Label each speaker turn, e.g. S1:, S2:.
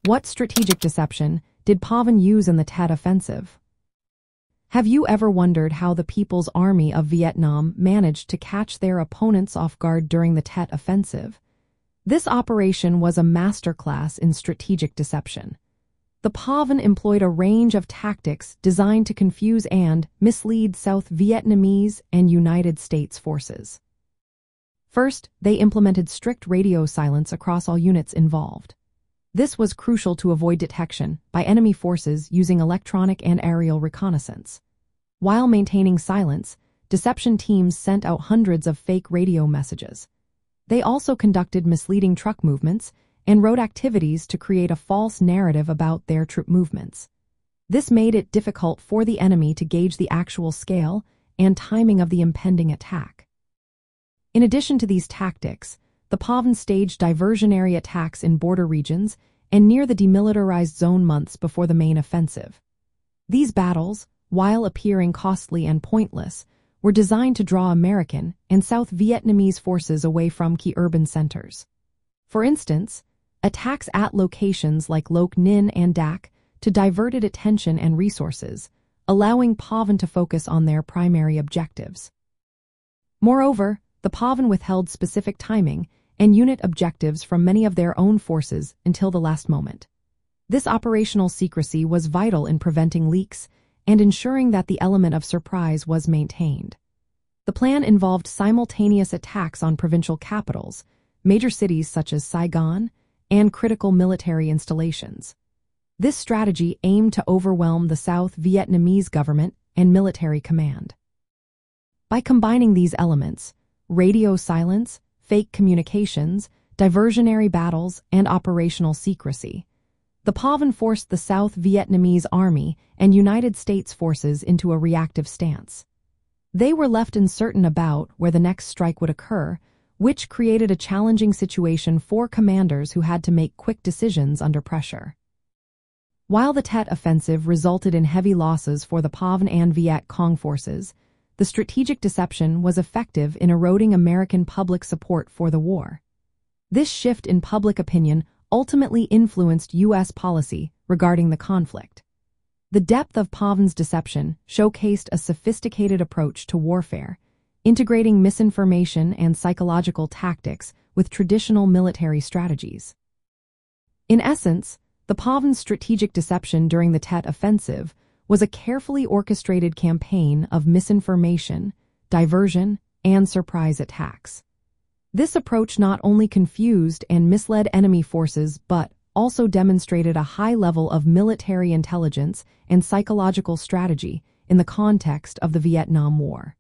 S1: What strategic deception did PAVN use in the Tet Offensive? Have you ever wondered how the People's Army of Vietnam managed to catch their opponents off guard during the Tet Offensive? This operation was a masterclass in strategic deception. The PAVN employed a range of tactics designed to confuse and mislead South Vietnamese and United States forces. First, they implemented strict radio silence across all units involved. This was crucial to avoid detection by enemy forces using electronic and aerial reconnaissance. While maintaining silence, deception teams sent out hundreds of fake radio messages. They also conducted misleading truck movements and road activities to create a false narrative about their troop movements. This made it difficult for the enemy to gauge the actual scale and timing of the impending attack. In addition to these tactics, the PAVN staged diversionary attacks in border regions and near the demilitarized zone months before the main offensive. These battles, while appearing costly and pointless, were designed to draw American and South Vietnamese forces away from key urban centers. For instance, attacks at locations like Loc Ninh and Dak to diverted attention and resources, allowing PAVN to focus on their primary objectives. Moreover, the PAVN withheld specific timing and unit objectives from many of their own forces until the last moment. This operational secrecy was vital in preventing leaks and ensuring that the element of surprise was maintained. The plan involved simultaneous attacks on provincial capitals, major cities such as Saigon, and critical military installations. This strategy aimed to overwhelm the South Vietnamese government and military command. By combining these elements, radio silence, fake communications, diversionary battles, and operational secrecy, the PAVN forced the South Vietnamese Army and United States forces into a reactive stance. They were left uncertain about where the next strike would occur, which created a challenging situation for commanders who had to make quick decisions under pressure. While the Tet Offensive resulted in heavy losses for the PAVN and Viet Cong forces, the strategic deception was effective in eroding American public support for the war. This shift in public opinion ultimately influenced U.S. policy regarding the conflict. The depth of PAVN's deception showcased a sophisticated approach to warfare, integrating misinformation and psychological tactics with traditional military strategies. In essence, the PAVN's strategic deception during the Tet Offensive was a carefully orchestrated campaign of misinformation, diversion, and surprise attacks. This approach not only confused and misled enemy forces but also demonstrated a high level of military intelligence and psychological strategy in the context of the Vietnam War.